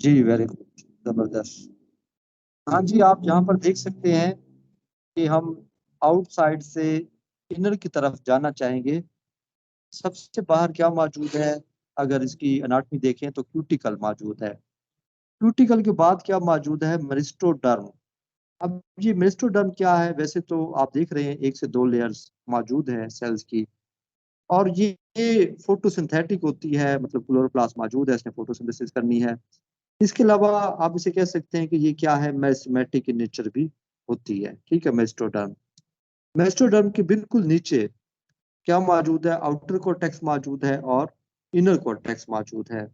जी, very good, जबरदस्त। हाँ जी, आप यहाँ पर देख सकते हैं कि हम आउटसाइड से इनर की तरफ जाना चाहेंगे। सबसे बाहर क्या मौजूद है? अगर इसकी एनाटॉमी देखें तो क्यूटिकल मौजूद है। क्यूटिकल के बाद क्या मौजूद है? मेरिस्टोडर्म। अब ये मेरिस्टोडर्म क्या है? वैसे तो आप देख रहे हैं 1 से 2 लेयर्स मौजूद हैं सेल्स की, और ये फोटोसिंथेटिक होती है, मतलब क्लोरोप्लास्ट मौजूद है, इसने फोटोसिंथेसिस करनी है। इसके अलावा आप इसे कह सकते हैं कि ये क्या है? मेरिस्टेमेटिक इन नेचर भी होती है, ठीक है, मेरिस्टोडर्म। मेरिस्टोडर्म के बिल्कुल नीचे क्या मौजूद है? आउटर कोर्टेक्स मौजूद है और इनर कोर्टेक्स मौजूद है।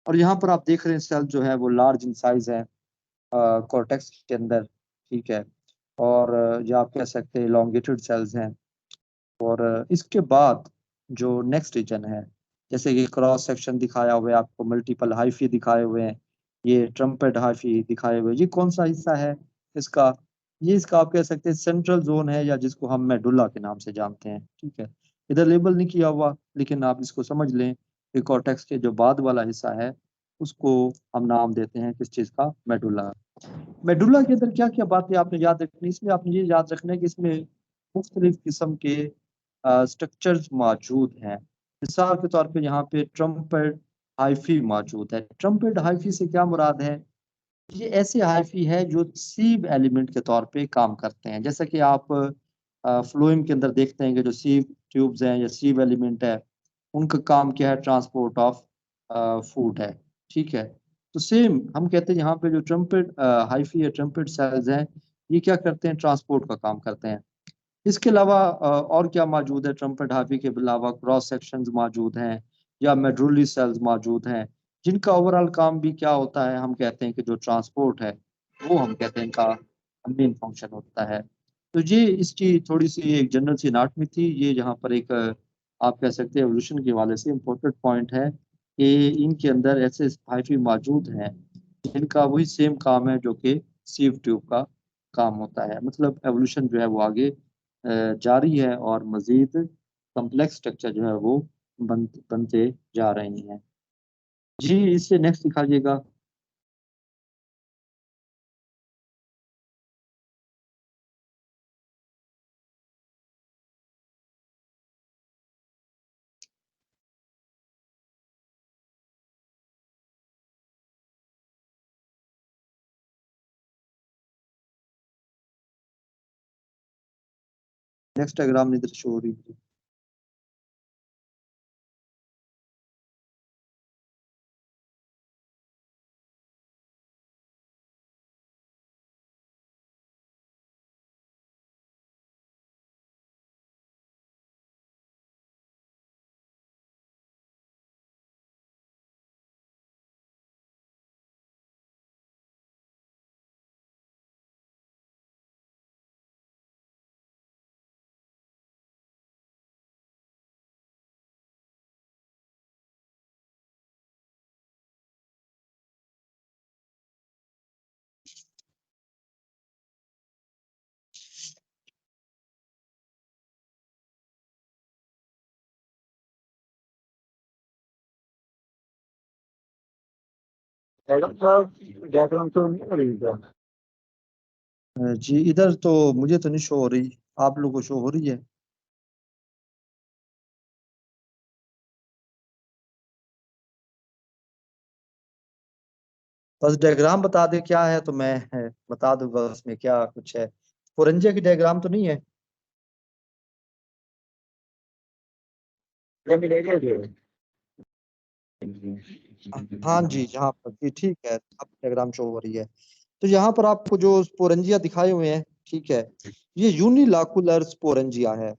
और यहाँ पर आप देख रहे हैं सेल जो है वो लार्ज इन साइज है कोर्टेक्स के अंदर, ठीक है। और या आप कह सकते हैं इलोंगेटेड सेल्स हैं। और इसके बाद जो नेक्स्ट रीजन है, जैसे कि क्रॉस सेक्शन दिखाया हुआ है आपको, मल्टीपल हाइफी दिखाए हुए हैं, ये ट्रम्पेट हाइफी दिखाए हुए हैं। ये कौन सा हिस्सा है इसका? ये इसका आप कह सकते हैं सेंट्रल जोन है, या जिसको हम मेडुला के नाम से जानते हैं, ठीक है। इधर लेबल नहीं किया हुआ, लेकिन आप इसको समझ लें कि कॉर्टेक्स के जो बाद वाला हिस्सा है उसको हम नाम देते हैं किस चीज का? मेडुला। मेडुला के अंदर क्या क्या बातें आपने याद रखनी? इसमें आपने ये याद रखना है कि इसमें मुख्तलिफ किस्म के स्ट्रक्चर्स मौजूद हैं। मिसाल के तौर पे यहाँ पे ट्रम्पेट हाइफी मौजूद है। ट्रम्पेट हाइफी से क्या मुराद है? ये ऐसे हाइफी है जो सीव एलिमेंट के तौर पे काम करते हैं। जैसा कि आप फ्लोएम के अंदर देखते हैं कि जो सीव ट्यूब्स हैं या सीव एलिमेंट है, उनका काम क्या है? ट्रांसपोर्ट ऑफ फूड है, ठीक है। तो सेम हम कहते हैं यहाँ पे जो ट्रम्पेट हाइफी या ट्रम्पेट सेल्स हैं, ये क्या करते हैं? ट्रांसपोर्ट का काम करते हैं। इसके अलावा और क्या मौजूद है? ट्रम्पेट हाइफी के अलावा क्रॉस सेक्शंस मौजूद हैं या मेडुलरी सेल्स मौजूद हैं, जिनका ओवरऑल काम भी क्या होता है? हम कहते हैं कि जो ट्रांसपोर्ट है, वो हम कहते हैं इनका मेन फंक्शन होता है। तो ये इसकी थोड़ी सी एक जनरल सी एनाटमी थी। ये यहाँ पर एक आप कह सकते हैं एवोल्यूशन के हवाले से इम्पोर्टेंट पॉइंट है कि इनके अंदर ऐसे हाइफी मौजूद हैं जिनका वही सेम काम है जो कि सीव ट्यूब का काम होता है। मतलब एवोल्यूशन जो है वो आगे जारी है और मजीद कम्प्लेक्स स्ट्रक्चर जो है वो बनते जा रहे हैं। जी, इससे नेक्स्ट दिखाइएगा। नेक्स्ट डायग्राम इधर शो हो रही है। मैडम साहब डायग्राम तो नहीं हो रही है। जी, इधर तो मुझे तो नहीं शो हो रही, आप लोगों को शो हो रही है? बस डायग्राम बता दे क्या है तो मैं बता दूंगा उसमें क्या कुछ है। फोरेंजिया की डायग्राम तो नहीं है? हाँ जी, यहाँ पर जी ठीक है, अब डायग्राम शो हो रही है। तो यहाँ पर आपको जो स्पोरेंजिया दिखाए हुए हैं, ठीक है, ये यूनिलाकुलर स्पोरेंजिया है।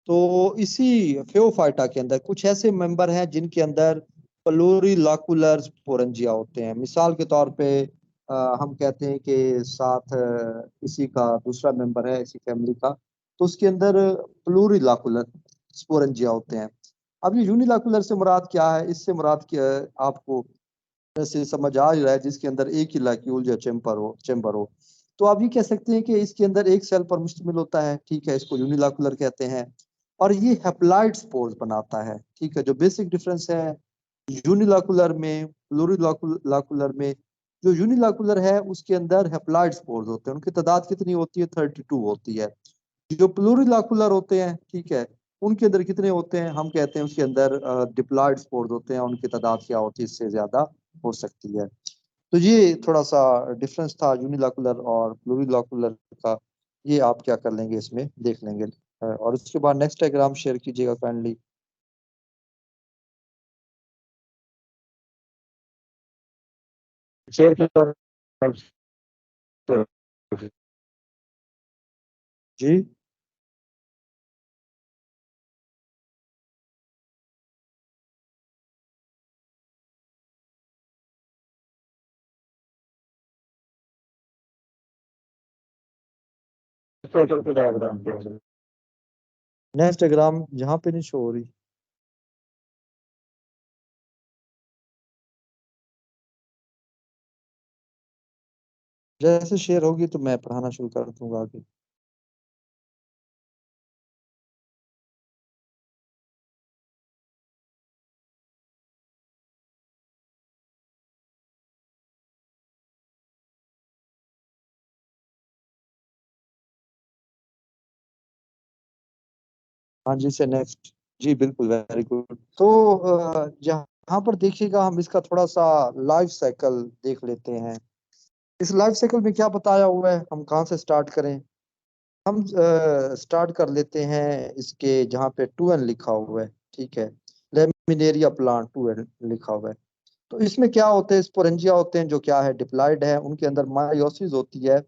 तो इसी फेओफाइटा के अंदर कुछ ऐसे मेंबर हैं जिनके अंदर प्लूरिलाकुलर स्पोरेंजिया होते हैं। मिसाल के तौर पे हम कहते हैं कि साथ इसी का दूसरा मेंबर है इसी फैमिली का, तो उसके अंदर प्लूरिलाकुलर स्पोरेंजिया होते हैं। अब ये यूनिलाकुलर से मुराद क्या है? इससे मुराद क्या है आपको से समझ आ ही रहा है, जिसके अंदर एक ही लाक्यूल या चेम्बर हो। तो आप ये कह सकते हैं कि इसके अंदर एक सेल पर मुश्तमिल होता है, ठीक है, इसको यूनिलाकुलर कहते हैं। और ये हैप्लॉइड स्पोर्स बनाता है, ठीक है। जो बेसिक डिफरेंस है यूनिलाकुलर में प्लूरिलाकुलर में, जो यूनिलैकुलर है उसके अंदर हैप्लॉइड स्पोर्स होते हैं, उनकी तादाद कितनी होती है? 32 होती है। जो प्लूरिलैकुलर होते हैं, ठीक है, उनके अंदर कितने होते हैं? हम कहते हैं उसके अंदर डिप्लॉयड स्पोर्स होते हैं, उनकी तादाद क्या होती है? इससे ज्यादा हो सकती है। तो ये थोड़ा सा डिफरेंस था यूनिलैकुलर और प्लूरिलैकुलर का। ये आप क्या कर लेंगे, इसमें देख लेंगे। और उसके बाद नेक्स्ट डायग्राम शेयर कीजिएगा काइंडली। शेयर कर जी डायग्राम। नेक्स्ट डायग्राम यहाँ पे नहीं शो हो रही। जैसे शेयर होगी तो मैं पढ़ाना शुरू कर दूंगा आगे। हाँ जी से नेक्स्ट। जी बिल्कुल, वेरी गुड। तो यहाँ पर देखिएगा, हम इसका थोड़ा सा लाइफ साइकिल देख लेते हैं। इस लाइफ साइकिल में क्या बताया हुआ है, हम कहाँ से स्टार्ट करें? हम स्टार्ट कर लेते हैं इसके जहाँ पे 2n लिखा हुआ है, ठीक है, लेमिनेरिया प्लांट 2n लिखा हुआ है। तो इसमें क्या होते हैं? स्पोरेंजिया होते हैं जो क्या है? डिप्लॉयड है, उनके अंदर मायोसिस होती है,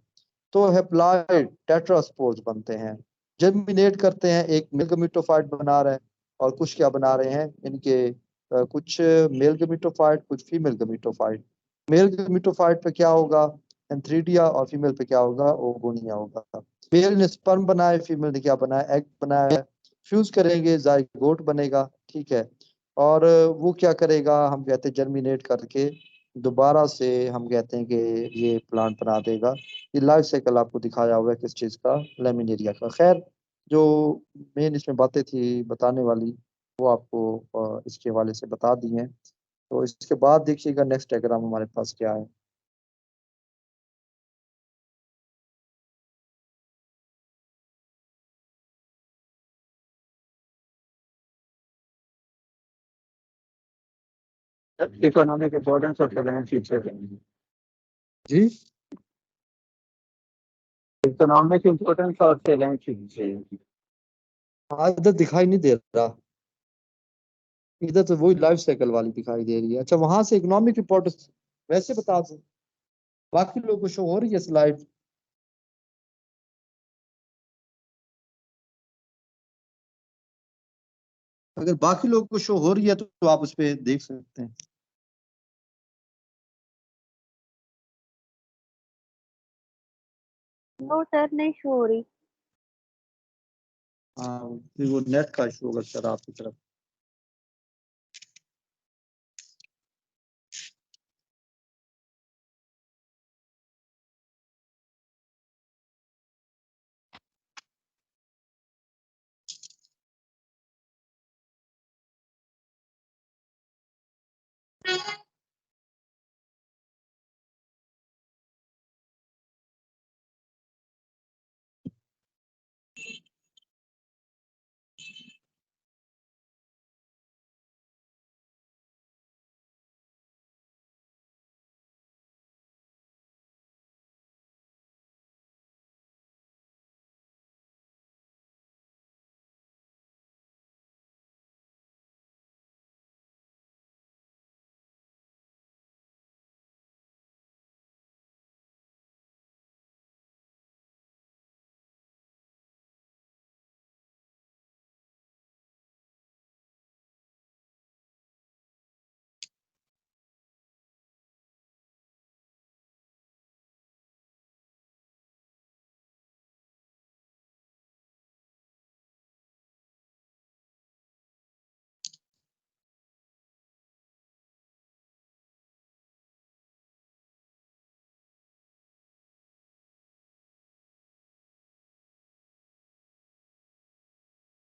तो हैप्लॉइड टेट्रास्पोर्स बनते हैं, जर्मिनेट करते हैं, एक मेल गमीटोफाइट बना रहे हैं। और कुछ क्या बना रहे हैं इनके? कुछ मेल गमीटोफाइट, कुछ फीमेल गमीटोफाइट। मेल गमीटोफाइट पे क्या होगा? एंथ्रीडिया, और फीमेल पे क्या होगा? ओगोनिया होगा। मेल ने स्पर्म बनाए, फीमेल ने क्या बनाया? एग बनाया। फ्यूज करेंगे, जाइगोट बनेगा, ठीक है। और वो क्या करेगा? हम कहते हैं जर्मिनेट करके दोबारा से हम कहते हैं कि ये प्लांट बना देगा। ये लाइफ साइकिल आपको दिखाया हुआ है किस चीज का? लेमिनेरिया का। खैर, जो मेन इसमें बातें थी बताने वाली, वो आपको इसके हवाले से बता दी हैं। तो इसके बाद देखिएगा नेक्स्ट डायग्राम हमारे पास क्या है। Economic importance of salient feature. जी economic importance of salient feature. हाँ, इधर दिखाई नहीं दे रहा। इधर तो वही लाइफ साइकिल वाली दिखाई दे रही है। अच्छा, वहां से इकोनॉमिक इम्पोर्टेंस वैसे बता दो, बाकी लोगों को शो हो रही है स्लाइड? अगर बाकी लोगों को शो हो रही है तो आप उस पर देख सकते हैं। वो सर नहीं शो हो रही। हाँ, फिर वो नेट का इशू होगा सर आपकी तरफ।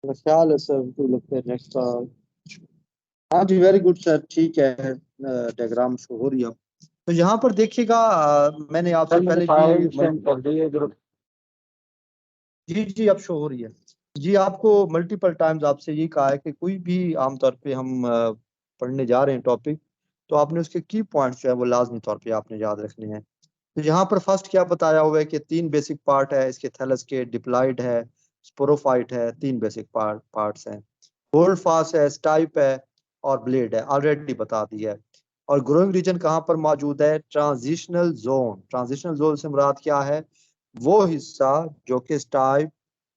मेरा ख्याल है सर, तो लगता है नेक्स्ट का। हाँ जी, वेरी गुड सर, ठीक है, डायग्राम शो हो रही है। तो यहाँ पर देखिएगा मैंने आपसे सर मैंने पहले फाइल भी सेंड कर दी है ग्रुप। जी जी अब शो हो रही है। जी आपको मल्टीपल टाइम्स आपसे ये कहा है कि कोई भी आमतौर पे हम पढ़ने जा रहे हैं टॉपिक, तो आपने उसके की पॉइंट्स जो है वो लाजमी तौर पे आपने याद रखने हैं। तो यहाँ पर फर्स्ट क्या बताया हुआ है कि 3 बेसिक पार्ट है इसके, थैलस के, डिप्लॉइड है, स्पोरोफाइट है, 3 बेसिक पार्ट्स हैं। होल्ड फास्ट है, स्टाइप है और ब्लेड है, ऑलरेडी बता दिया है। और ग्रोइंग रीजन कहाँ पर मौजूद है? Transitional zone. ट्रांजिशनल जोन से मुराद क्या है? वो हिस्सा जो कि स्टाइप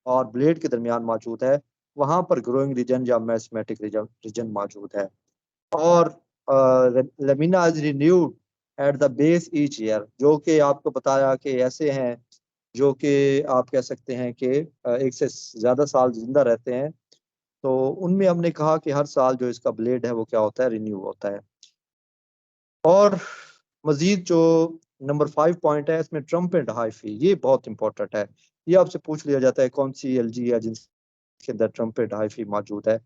और ब्लेड के दरमियान मौजूद है, वहां पर ग्रोइंग रीजन या मेरिस्टेमेटिक रीजन मौजूद है। और lamina is renewed at the base each year, जो कि आपको बताया कि ऐसे हैं जो कि आप कह सकते हैं कि एक से ज्यादा साल जिंदा रहते हैं। तो उनमें हमने कहा कि हर साल जो इसका ब्लेड है वो क्या होता है? रिन्यू होता है। और मजीद जो नंबर 5 पॉइंट है इसमें ट्रम्प एंड हाइफी, ये बहुत इंपॉर्टेंट है। ये आपसे पूछ लिया जाता है कौन सी एलजी है जिनके अंदर ट्रम्प एंड हाइफी मौजूद है।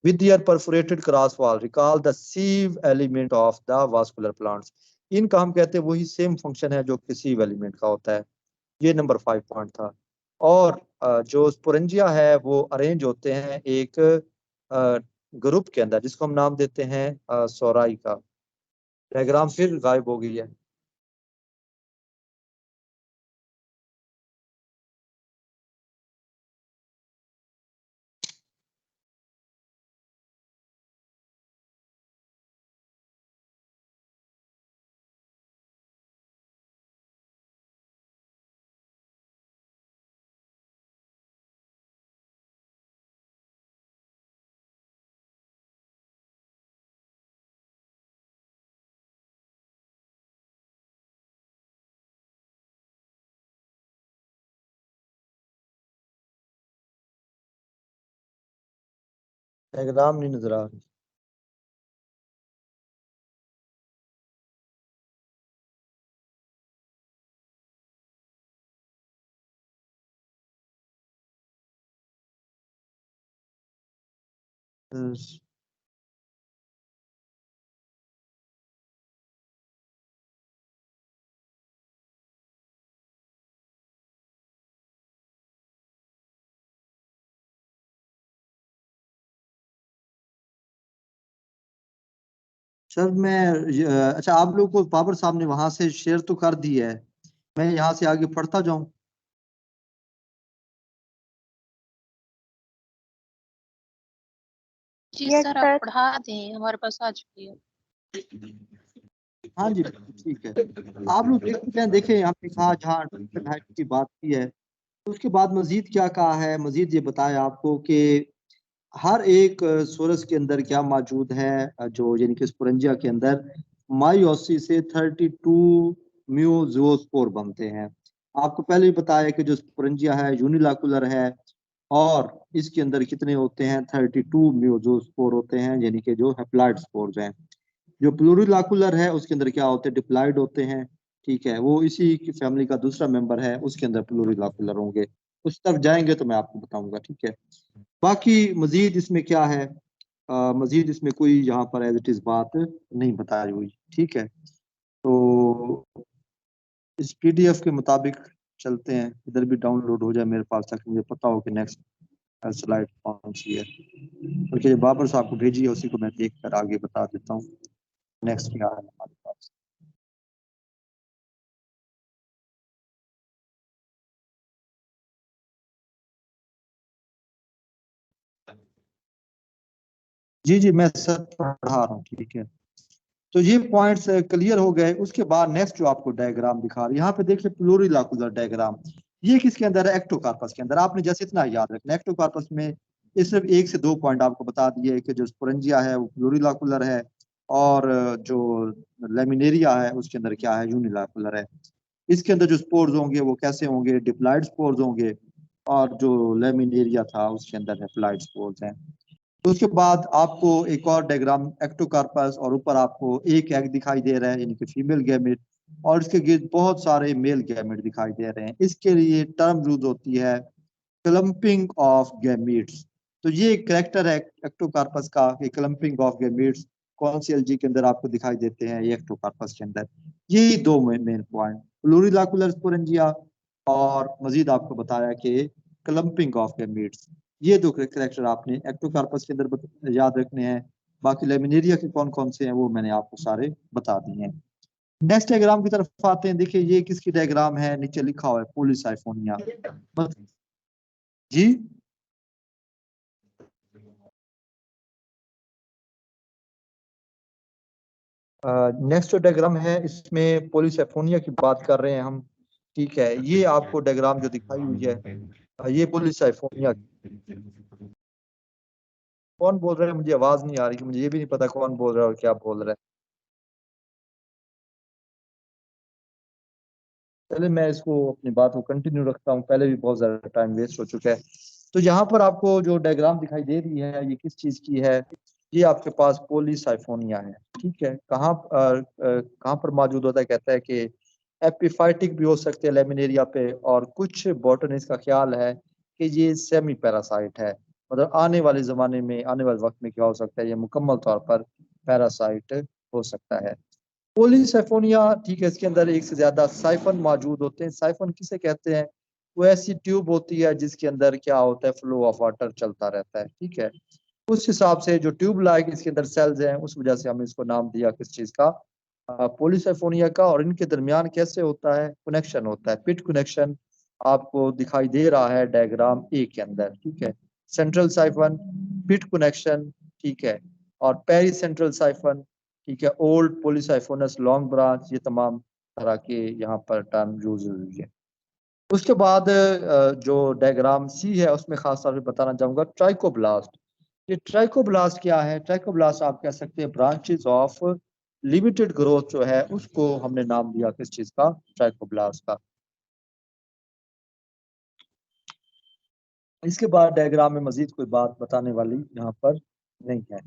with their perforated cross wall recall the sieve element of the vascular plants। इनका हम कहते हैं वही सेम फंक्शन है जो कि sieve एलिमेंट का होता है। ये नंबर 5 पॉइंट था। और जो स्पोरेंजिया है वो अरेंज होते हैं एक ग्रुप के अंदर जिसको हम नाम देते हैं सोराई का। डायग्राम फिर गायब हो गई है। डायग्राम नहीं नजर आ रही। सर अच्छा आप लोग को बाबर साहब ने वहां से शेयर तो कर दी है, मैं यहाँ से आगे पढ़ता जाऊं? जी यस सर, सर। आप पढ़ा दें, हमारे पास आ चुकी है। हाँ जी ठीक है। आप लोग देख चुके हैं, देखें हमने कहा जहाँ हाइट की बात की है, तो उसके बाद मजीद क्या कहा है? मजीद ये बताया आपको कि हर एक सोरस के अंदर क्या मौजूद है, जो यानी कि स्पोरेंजिया के अंदर माइओसी से 32 म्यूजोस्पोर बनते हैं। आपको पहले ही बताया कि जो स्पोरेंजिया है यूनिलाकुलर है और इसके अंदर कितने होते हैं? 32 म्यूजोस्पोर होते हैं, यानी कि जो हैप्लॉइड स्पोर्स हैं। जो प्लूरिलाकुलर है उसके अंदर क्या होते हैं? डिप्लॉइड होते हैं। ठीक है, वो इसी की फैमिली का दूसरा मेंबर है, उसके अंदर प्लूरिलाकुलर होंगे। उस तरफ जाएंगे तो मैं आपको बताऊंगा। ठीक है, बाकी मजीद इसमें क्या है? मजीद इसमें कोई यहाँ पर एज इट इज बात नहीं बताई हुई। ठीक है, तो इस पीडीएफ के मुताबिक चलते हैं, इधर भी डाउनलोड हो जाए मेरे पास तक, मुझे पता हो कि नेक्स्ट स्लाइड कौन सी है, क्योंकि जो बाबर साहब को भेजी है उसी को मैं देख कर आगे बता देता हूँ नेक्स्ट क्या है हमारे पास। जी जी मैं सब पढ़ा रहा हूँ। ठीक है, तो ये पॉइंट्स क्लियर हो गए। उसके बाद नेक्स्ट जो आपको डायग्राम दिखा रहा है यहाँ पे देखिए, प्लूरिलाकुलर डायग्राम। ये किसके अंदर है? एक्टोकार्पस के अंदर। आपने जैसे इतना याद रखना, एक्टोकार्पस में ये सिर्फ 1 से 2 पॉइंट आपको बता दिए कि जो स्पोरेंजिया है वो प्लूरिलाकुलर है और जो लेमिनेरिया है उसके अंदर क्या है? यूनिलाकुलर है। इसके अंदर जो स्पोर्स होंगे वो कैसे होंगे? डिप्लॉइड स्पोर्स होंगे, और जो लेमिनेरिया था उसके अंदर हैप्लॉइड स्पोर्स हैं। तो उसके बाद आपको एक और डायग्राम एक्टोकार्पस, और ऊपर आपको एक एग दिखाई दे रहा है यानी कि फीमेल गैमेट, और इसके गिर्द बहुत सारे मेल गैमेट दिखाई दे रहे हैं। इसके लिए टर्म यूज होती है क्लम्पिंग ऑफ गैमेट्स। तो ये एक करेक्टर है एक्टोकार्पस का कि क्लम्पिंग ऑफ गैमेट्स, कौन सी एलजी के अंदर आपको दिखाई देते हैं, ये एक्टोकार्पस के अंदर। यही दो मेन पॉइंट, प्लूरिलाकुलर स्पोरेंजिया और मजीद आपको बताया कि क्लम्पिंग ऑफ गैमीट्स। ये दो कैरेक्टर आपने एक्टोकार्पस के अंदर याद रखने हैं। बाकी लेमिनेरिया के कौन कौन से हैं वो मैंने आपको सारे बता दिए हैं। नेक्स्ट डायग्राम की तरफ आते हैं। देखिए ये किसकी डायग्राम है, नीचे लिखा हुआ है पॉलीसाइफोनिया जी। नेक्स्ट जो डायग्राम है इसमें पॉलीसाइफोनिया की बात कर रहे हैं हम, ठीक है। ये आपको डायग्राम जो दिखाई हुई है ये पॉलीसाइफोनिया। कौन बोल रहा है, मुझे आवाज नहीं आ रही, मुझे ये भी नहीं पता कौन बोल रहा है और क्या बोल रहा है। चलिए मैं इसको अपनी बात को कंटिन्यू रखता हूँ, पहले भी बहुत ज्यादा टाइम वेस्ट हो चुका है। तो यहाँ पर आपको जो डायग्राम दिखाई दे रही है ये किस चीज की है, ये आपके पास पॉलीसाइफोनिया है, ठीक है। कहाँ पर मौजूद होता है, कहता है कि एपिफाइटिक भी हो सकते हैं लेमिनेरिया पे, और कुछ बॉटनिस्ट का ख्याल है कि ये सेमी पैरासाइट है। मतलब आने वाले जमाने में, आने वाले वक्त में क्या हो सकता है, ये मुकम्मल तौर पर पैरासाइट हो सकता है। पॉलीसाइफोनिया, ठीक है, इसके अंदर एक से ज्यादा साइफन मौजूद होते हैं। साइफन किसे कहते हैं, वो ऐसी ट्यूब होती है जिसके अंदर क्या होता है, फ्लो ऑफ वाटर चलता रहता है, ठीक है। उस हिसाब से जो ट्यूब लाइक इसके अंदर सेल्स हैं, उस वजह से हमने इसको नाम दिया किस चीज का, पॉलीसाइफोनिया का। और इनके दरमियान कैसे होता है, कनेक्शन होता है, पिट कनेक्शन आपको दिखाई दे रहा है डायग्राम ए के अंदर, ठीक है। सेंट्रल साइफन, पिट कनेक्शन, ठीक है, और पेरी सेंट्रल साइफन, ठीक है, ओल्ड पॉलीसाइफोनस लॉन्ग ब्रांच, ये तमाम तरह के यहाँ पर टर्म यूज हुई है। उसके बाद जो डायग्राम सी है उसमें खास तौर पे बताना चाहूंगा ट्राइकोब्लास्ट। ये ट्राइकोब्लास्ट क्या है, ट्राइकोब्लास्ट आप कह सकते हैं ब्रांचेस ऑफ लिमिटेड ग्रोथ जो है उसको हमने नाम दिया किस चीज का, ट्राइकोब्लास्ट का। इसके बाद डायग्राम में मजीद कोई बात बताने वाली यहाँ पर नहीं है।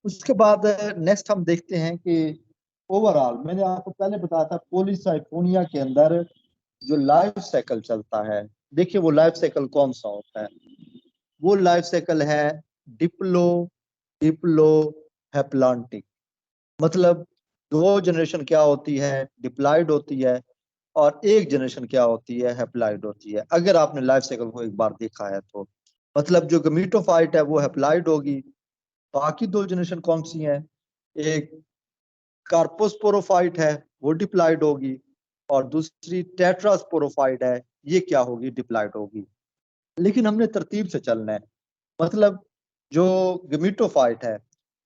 उसके बाद नेक्स्ट हम देखते हैं कि ओवरऑल मैंने आपको पहले बताया था पॉलीसाइफोनिया के अंदर जो लाइफ साइकिल चलता है, देखिए वो लाइफ साइकिल कौन सा होता है, वो लाइफ साइकिल है डिप्लो डिप्लो हैप्लांटिक। मतलब दो जनरेशन क्या होती है, डिप्लॉयड होती है, और एक जनरेशन क्या होती है, हैप्लॉयड होती है। अगर आपने लाइफ साइकिल को एक बार देखा है तो मतलब जो गमीटोफाइट है वो हैप्लॉयड होगी। बाकी दो जनरेशन कौन सी हैं, एक कार्पोस्पोरोफाइट है वो डिप्लॉयड होगी, और दूसरी टेट्रास्पोरोफाइट है, ये क्या होगी, डिप्लॉयड होगी। लेकिन हमने तरतीब से चलना है। मतलब जो गमीटोफाइट है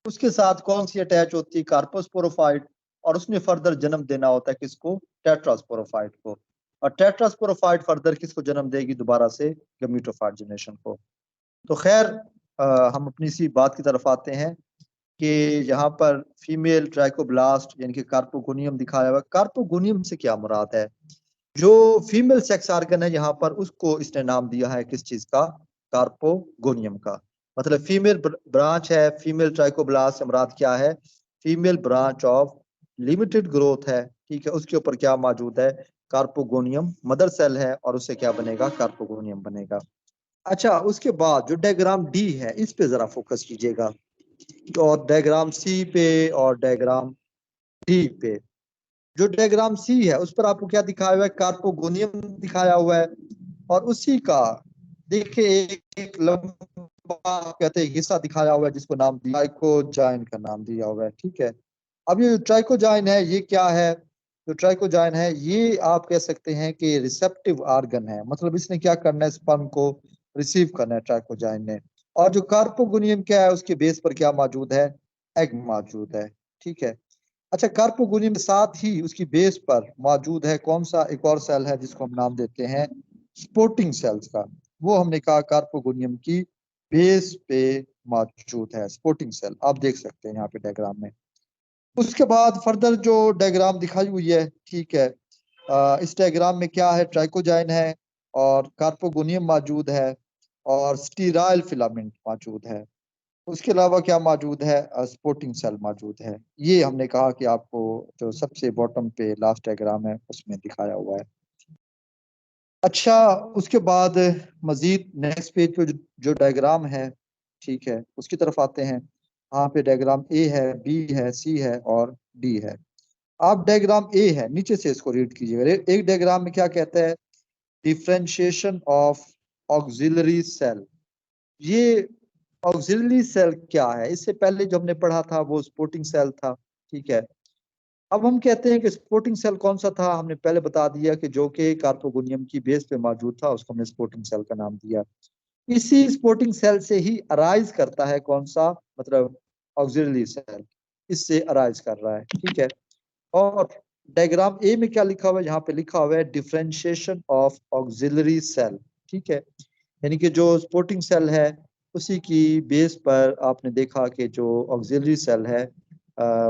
उसके साथ कौन सी अटैच होती है, कार्पोस्पोरोफाइट, और उसने फर्दर जन्म देना होता है किसको, टेट्रास्पोरोफाइट को। और टेट्रास्पोरोफाइट फर्दर किसको जन्म देगी, दोबारा से गमीटोफाइट जनरेशन को। तो खैर हम अपनी इसी बात की तरफ आते हैं कि यहाँ पर फीमेल ट्राइकोब्लास्ट यानी कि कार्पोगोनियम दिखाया हुआ। कार्पोगोनियम से क्या मुराद है, जो फीमेल सेक्स आर्गन है यहाँ पर उसको इसने नाम दिया है किस चीज का, कार्पोगोनियम का। मतलब फीमेल ब्रांच है, फीमेल ट्राइकोब्लास्ट से मुराद क्या है, female branch of limited growth है, ठीक है। उसके ऊपर क्या मौजूद है, कार्पोगोनियम मदर सेल है, और उससे क्या बनेगा, कार्पोगोनियम बनेगा। अच्छा, उसके बाद जो डायग्राम डी है इस पे जरा फोकस कीजिएगा, और डायग्राम सी पे और डायग्राम डी पे। जो डायग्राम सी है उस पर आपको क्या दिखाया हुआ है, कार्पोगोनियम दिखाया हुआ है, और उसी का देखिए एक लंबा कहते हैं हिस्सा दिखाया हुआ है जिसको नाम दिया, ट्राइकोजाइन का नाम दिया हुआ है, ठीक है। अब ये ट्राइकोजाइन है ये क्या है, जो ट्राइकोजाइन है ये आप कह सकते हैं कि रिसेप्टिव ऑर्गन है। मतलब इसने क्या करना है, स्पर्म को रिसीव करना है ट्राइकोजाइन ने। और जो कार्पोगोनियम क्या है, उसके बेस पर क्या मौजूद है, एग मौजूद है, ठीक है। अच्छा, कार्पोगोनियम के साथ ही उसकी बेस पर मौजूद है कौन सा, एक और सेल है जिसको हम नाम देते हैं स्पोर्टिंग सेल्स का। वो हमने कहा कार्पोगोनियम की बेस पे मौजूद है स्पोर्टिंग सेल, आप देख सकते हैं यहाँ पे डायग्राम में। उसके बाद फर्दर जो डायग्राम दिखाई हुई है, ठीक है, इस डायग्राम में क्या है, ट्राइकोजाइन है और कार्पोगोनियम मौजूद है और स्टीराइल फिलामेंट मौजूद है। उसके अलावा क्या मौजूद है, सपोर्टिंग सेल मौजूद है। ये हमने कहा कि आपको जो सबसे बॉटम पे लास्ट डायग्राम है उसमें दिखाया हुआ है। अच्छा, उसके बाद मजीद नेक्स्ट पेज पे जो डायग्राम है, ठीक है, उसकी तरफ आते हैं। यहाँ पे डायग्राम ए है, बी है, सी है और डी है। आप डायग्राम ए है, नीचे से इसको रीड कीजिएगा। एक डायग्राम में क्या कहता है, डिफरेंशिएशन ऑफ ऑक्सिलरी सेल। ये ऑक्सिलरी सेल क्या है, इससे पहले जो हमने पढ़ा था वो सपोर्टिंग सेल था, ठीक है। अब हम कहते हैं कि सपोर्टिंग सेल कौन सा था, हमने पहले बता दिया कि जो कि कार्पोगोनियम की बेस पे मौजूद था, उसको हमने सपोर्टिंग सेल का नाम दिया। इसी सपोर्टिंग सेल से ही अराइज करता है कौन सा, मतलब ऑक्सिलरी सेल, इससे अराइज कर रहा है, ठीक है। और डायग्राम ए में क्या लिखा हुआ है, यहाँ पे लिखा हुआ है डिफरेंशिएशन ऑफ ऑक्सिलरी सेल, ठीक है। यानी कि जो सपोर्टिंग सेल है उसी की बेस पर आपने देखा कि जो ऑक्सिलरी सेल है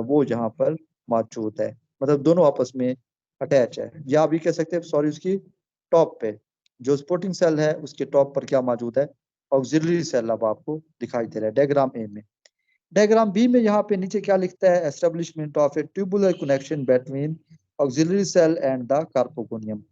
वो यहाँ पर मौजूद है, मतलब दोनों आपस में अटैच है। या आप भी कह सकते हैं, सॉरी, उसकी टॉप पे जो सपोर्टिंग सेल है उसके टॉप पर क्या मौजूद है, ऑक्सिलरी सेल अब आपको दिखाई दे रहा है डायग्राम ए में। डायग्राम बी में यहाँ पे नीचे क्या लिखता है, establishment of a tubular connection between auxiliary cell and the carpogonium.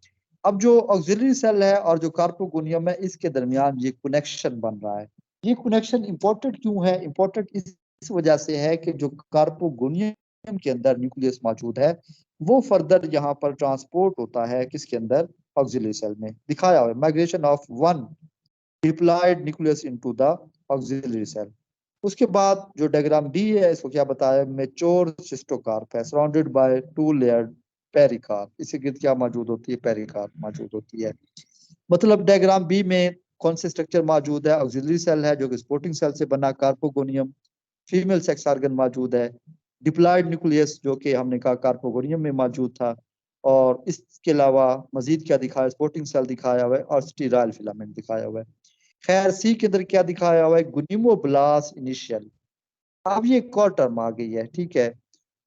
अब जो ऑक्सिलरी सेल है और जो कार्पोगोनियम है, इसके दरमियान ये कनेक्शन बन रहा है। ये कनेक्शन इंपॉर्टेंट क्यों है, इंपॉर्टेंट इस वजह से है कि जो कार्पोगोनियम के अंदर न्यूक्लियस मौजूद है वो फर्दर यहाँ पर ट्रांसपोर्ट होता है किसके अंदर, ऑक्सिलरी सेल में। दिखाया हुआ है migration of one diploid nucleus into the auxiliary cell. उसके बाद जो डायग्राम डी है इसको क्या बताया, मेच्योर सिस्टोकार्प है surrounded by two layered pericarp. इसके गिर्द क्या मौजूद होती है, पेरिकार्प मौजूद होती है। मतलब डायग्राम बी में कौन से स्ट्रक्चर मौजूद है, ऑक्सिलरी सेल है जो कि सपोर्टिंग सेल से बना कार्पोगोनियम, फीमेल सेक्स ऑर्गन मौजूद है, डिप्लॉयड न्यूक्लियस जो कि हमने कहा कार्पोगोनियम में मौजूद था, और इसके अलावा मजीद क्या दिखाया, सपोर्टिंग सेल दिखाया हुआ है और स्टीराइल फिलामेंट दिखाया हुआ है। खैर सी के अंदर क्या दिखाया हुआ है, गुनिमोब्लास्ट इनिशियल। अब ये एक और टर्म आ गई है, ठीक है।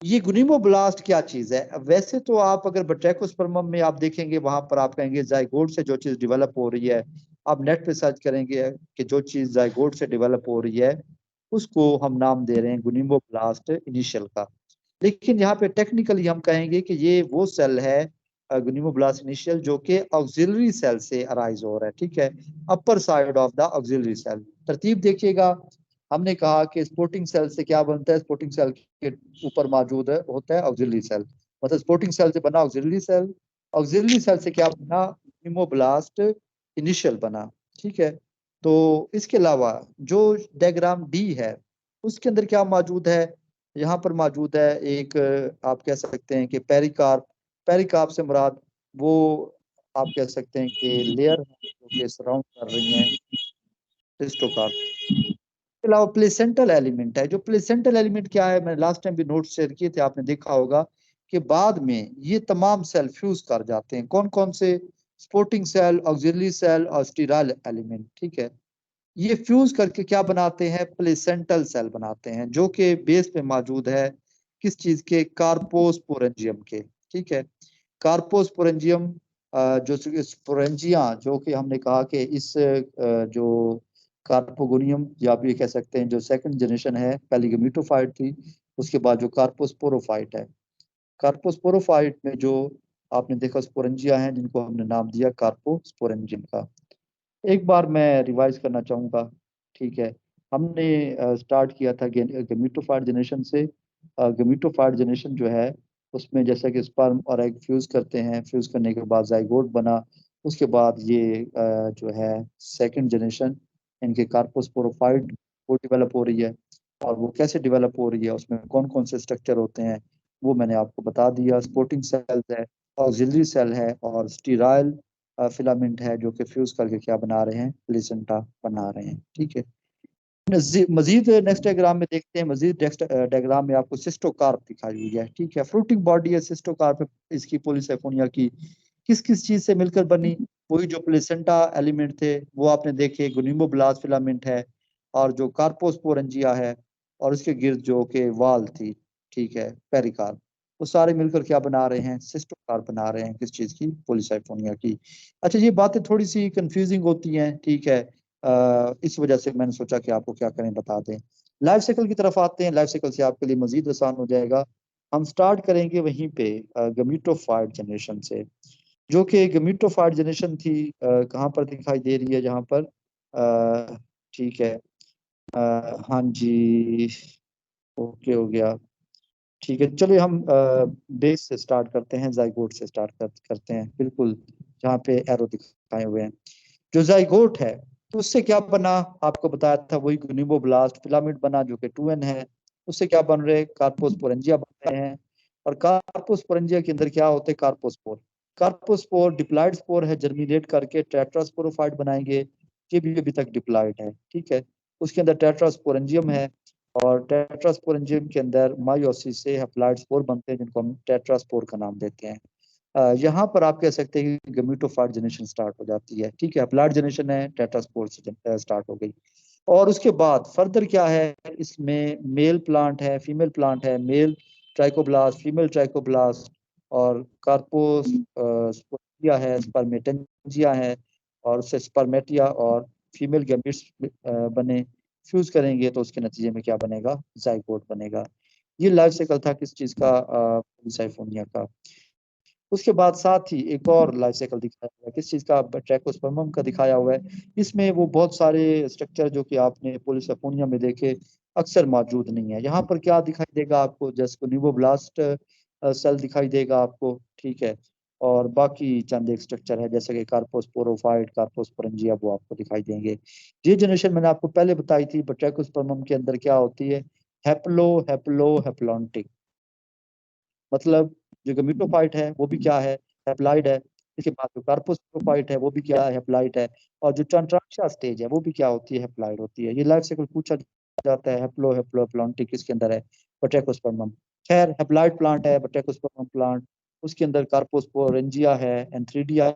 ये गुनिमोब्लास्ट क्या चीज है, वैसे तो आप अगर बट्रैकोस्पर्मम में आप देखेंगे वहां पर आप कहेंगे जाइगोट से जो चीज डेवलप हो रही है, आप नेट पे सर्च करेंगे कि जो चीज जाइगोट से डेवलप हो रही है उसको हम नाम दे रहे हैं गुनिमोब्लास्ट इनिशियल का। लेकिन यहाँ पे टेक्निकली हम कहेंगे कि ये वो सेल है गुनिमोब्लास्ट इनिशियल जो कि ऑक्सिलरी सेल से अराइज हो रहा है, ठीक है, upper side of the auxiliary cell. तरतीब देखिएगा, हमने कहा कि स्पोर्टिंग सेल से क्या बनता है, स्पोर्टिंग सेल के ऊपर मौजूद है होता है ऑक्सिलरी सेल, मतलब स्पोर्टिंग सेल से बना ऑक्सिलरी सेल, ऑक्सिलरी सेल से क्या बना, गुनिमोब्लास्ट इनिशियल बना, ठीक है। तो इसके अलावा जो डायग्राम डी है उसके अंदर क्या मौजूद है, यहाँ पर मौजूद है एक आप कह सकते हैं कि पेरिकार्प। पेरिकार्प से मुराद वो आप कह सकते हैं कि लेयर जो कि सराउंड कर रही हैं सिस्टोकार्प। इसके अलावा प्लेसेंटल एलिमेंट है, जो प्लेसेंटल एलिमेंट क्या है, मैंने लास्ट टाइम भी नोट शेयर किए थे, आपने देखा होगा कि बाद में ये तमाम सेल फ्यूज कर जाते हैं, कौन कौन से, सपोर्टिंग सेल, ऑक्सिलरी सेल और स्टीराइल एलिमेंट, ठीक है। ये फ्यूज करके क्या बनाते हैं, प्लेसेंटल सेल बनाते हैं जो कि बेस पे मौजूद है किस चीज के, कार्पोस्पोरेंजियम के, ठीक है। कार्पोस्पोरेंजियम जो स्पोरेंजिया जो कि हमने कहा कि इस जो कार्पोगोनियम या भी कह सकते हैं जो सेकंड जनरेशन है, पहली गमीटोफाइट थी, उसके बाद जो कार्पोस्पोरोफाइट है, कार्पोस्पोरोफाइट में जो आपने देखा स्पोरेंजिया हैं जिनको हमने नाम दिया कार्पोस्पोरेंजियम का। एक बार मैं रिवाइज करना चाहूँगा, ठीक है। हमने स्टार्ट किया था गमीटोफाइट जनरेशन से। गमीटोफाइट जनरेशन जो है उसमें जैसा कि स्पर्म और एग फ्यूज करते हैं, फ्यूज करने के बाद जाइगोट बना, उसके बाद ये जो है सेकंड जनरेशन इनके कार्पोस्पोरोफाइट वो डेवलप हो रही है। और वो कैसे डेवलप हो रही है, उसमें कौन कौन से स्ट्रक्चर होते हैं वो मैंने आपको बता दिया। सपोर्टिंग सेल्स है, ऑक्सिलरी सेल है और स्टीराइल फिलामेंट है जो कि फ्यूज करके क्या बना रहे हैं, प्लेसेंटा बना रहे हैं, ठीक है। मजीद नेक्स्ट डायग्राम में देखते हैं, मजीद नेक्स्ट डायग्राम में आपको सिस्टोकार्प दिखाई हुई है, ठीक है। फ्रूटिंग बॉडी है सिस्टोकार्प, इसकी पॉलीसाइफोनिया की किस किस चीज से मिलकर बनी, वही जो प्लेसेंटा एलिमेंट थे वो आपने देखे, गुनिमोब्लास्ट फिलामेंट है और जो कार्पोस्पोरेंजिया है और उसके गिर्द जो के वाल थी, ठीक है, पेरिकार्प, वो सारे मिलकर क्या बना रहे हैं, सिस्टोकार्प बना रहे हैं किस चीज की, पॉलीसाइफोनिया की। अच्छा, ये बातें थोड़ी सी कंफ्यूजिंग होती हैं, ठीक है, इस वजह से मैंने सोचा कि आपको क्या करें बता दें। लाइफ साइकिल की तरफ आते हैं, लाइफ साइकिल से आपके लिए मजीद आसान हो जाएगा। हम स्टार्ट करेंगे वहीं पे गमीटोफाइट जनरेशन से, जो कि गमीटोफाइट जनरेशन थी, कहाँ पर दिखाई दे रही है, जहाँ पर ठीक है, हाँ जी, ओके हो गया, ठीक है। चलिए हम बेस से स्टार्ट करते हैं, जाइगोट से स्टार्ट करते हैं, बिल्कुल जहाँ पे एरो दिखाए हुए हैं। जो जाइगोट है तो उससे क्या बना, आपको बताया था वही ग्लूकोब्लास्ट फिलामेंट बना जो कि 2n है। उससे क्या बन रहे, कार्पोस्पोरेंजिया बन रहे हैं। और कार्पोस्पोरेंजिया के अंदर क्या होते हैं, कार्पोस्पोर। कार्पोस्पोर डिप्लॉइड स्पोर है, जर्मिनेट करके टेट्रास्पोरोफाइट बनाएंगे। ये भी अभी तक डिप्लॉइड है, ठीक है। उसके अंदर टेट्रास्पोरेंजियम है, और टेट्रास्पोरेंजियम के अंदर मायोसिस से हैप्लॉइड स्पोर बनते हैं, जिनको हम टेट्रास्पोर का नाम देते हैं। यहाँ पर आप कह सकते हैं कि गमीटोफाइट जनरेशन स्टार्ट हो जाती है, ठीक है। हैप्लॉइड जनरेशन है, टेट्रास्पोर से स्टार्ट हो गई। और उसके बाद फर्दर क्या है, इसमें मेल प्लांट है, फीमेल प्लांट है, मेल ट्राइकोब्लास्ट, फीमेल ट्राइकोब्लास्ट, और कार्पोस्पोरिया है, स्पर्मेटेंजिया है, और उससे स्पर्मेटिया और फीमेल गैमेट्स बने, फ्यूज करेंगे तो उसके नतीजे में क्या बनेगा, जाइगोट बनेगा। ये लाइफ साइकिल था किस चीज का, पॉलीसाइफोनिया का। उसके बाद साथ ही एक और लाइफ साइकिल दिखाया हुआ है, किस चीज का, ट्रैकोस्पर्मम का दिखाया हुआ है। इसमें वो बहुत सारे स्ट्रक्चर जो कि आपने पॉलीसाइफोनिया में देखे अक्सर मौजूद नहीं है। यहाँ पर क्या दिखाई देगा आपको, जस्ट न्यूबोब्लास्ट सेल दिखाई देगा आपको, ठीक है। और बाकी चंद एक स्ट्रक्चर है जैसे कि कार्पोस्पोरोफाइट, कार्पोस्पोरेंजिया, वो आपको दिखाई देंगे। ये जनरेशन मैंने आपको पहले बताई थी, ट्रैकोस्पर्मम के अंदर क्या होती है, हैप्लो हैप्लो हैप्लॉन्टिक। मतलब जो गमीटोफाइट है वो भी क्या है, हैप्लॉइड है। इसके बाद जो कार्पोस्पोरोफाइट है वो भी क्या है, हैप्लॉइड है। और जो चंट्रांशा स्टेज है वो भी क्या होती है, हैप्लॉइड होती है। ये लाइफ साइकिल पूछा जाता है, हैप्लो हैप्लो हैप्लॉन्टिक किसके अंदर है, बट्रैकोस्पर्मम। खैर हैप्लॉइड प्लांट है बट्रैकोस्पर्मम प्लांट। उसके अंदर कार्पोस्पोरेंजिया है, एंथ्रीडिया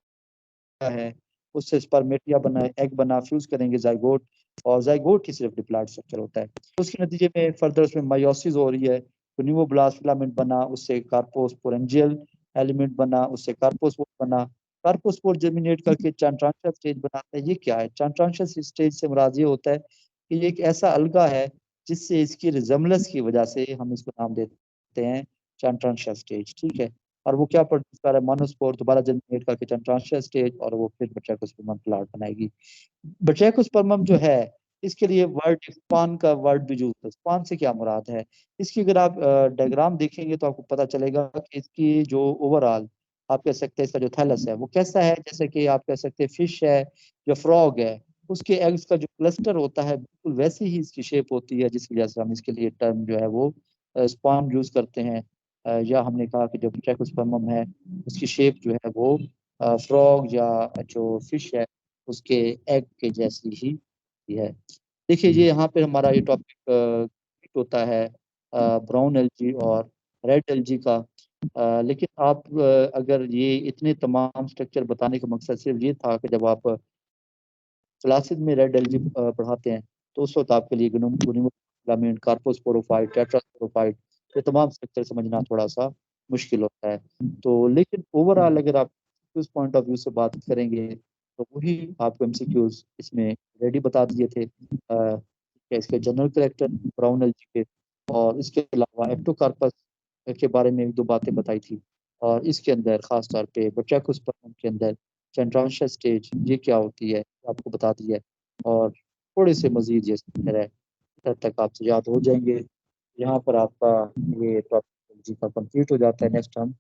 है, उससे स्पर्मेटिया बना, एग बना, फ्यूज करेंगे जाइगोट। और जाइगोट ही सिर्फ डिप्लॉइड स्ट्रक्चर होता है। उसके नतीजे में फर्दर उसमें मायोसिस हो रही है, तो न्यूमोब्लास्ट फिलामेंट बना, उससे कार्पोस्पोरेंजियल एलिमेंट बना, उससे कार्पोस्पोर बना। कार्पोस्पोर जर्मिनेट करके चांट्रांशा स्टेज बनाता है। ये क्या है, चांट्रांशा स्टेज से मुराद ये होता है कि ये एक ऐसा अलगा है जिससे इसकी रिजम्बलेंस की वजह से हम इसको नाम देते हैं चांट्रांशा स्टेज, ठीक है। और वो क्या प्रोड्यूस कर रहा है, मोनोस्पोर दोबारा जर्मिनेट करके ट्रांसफर स्टेज, और वो फिर बट्रैकोस्पर्मम प्लांट बनाएगी। बट्रैकोस्पर्मम जो है, इसके लिए वर्ड स्पान का वर्ड भी यूज होता है। स्पान से क्या मुराद है, इसकी अगर आप डायग्राम देखेंगे तो आपको पता चलेगा कि इसकी जो ओवरऑल आप कह सकते हैं इसका जो थैलस है वो कैसा है, जैसे कि आप कह सकते हैं फिश है या फ्रॉग है, उसके एग्स का जो क्लस्टर होता है बिल्कुल वैसी ही इसकी शेप होती है, जिसकी वजह से हम इसके लिए टर्म जो है वो स्पान यूज करते हैं। या हमने कहा कि जो ट्रैकोस्पर्मम है उसकी शेप जो है वो फ्रॉग या जो फिश है उसके एग के जैसी ही है। देखिए ये यहाँ पे हमारा ये टॉपिक होता है ब्राउन एल्गी और रेड एल्गी का। लेकिन आप अगर ये इतने तमाम स्ट्रक्चर बताने का मकसद सिर्फ ये था कि जब आप क्लासेज में रेड एल्गी पढ़ाते हैं तो उस वक्त आपके लिए फिलामेंट, कार्पोस्पोरोफाइट, टेट्रास्पोरोफाइट, ये तमाम स्ट्रक्चर समझना थोड़ा सा मुश्किल होता है। तो लेकिन ओवरऑल अगर आप उस पॉइंट ऑफ व्यू से बात करेंगे तो वही आपको एमसीक्यूज इसमें रेडी बता दिए थे। इसके जनरल करेक्टर ब्राउन एल्गी के, और इसके अलावा एक्टोकार्पस के बारे में एक दो बातें बताई थी। और इसके अंदर खास तौर पे बट्रैकोस्पर्मम के अंदर सेंट्रांशियल स्टेज ये क्या होती है आपको बता दिया है। और थोड़े से मजीद ये तरह तब तक आपसे याद हो जाएंगे। यहाँ पर आपका ये टॉपिक का कंप्लीट हो जाता है। नेक्स्ट हम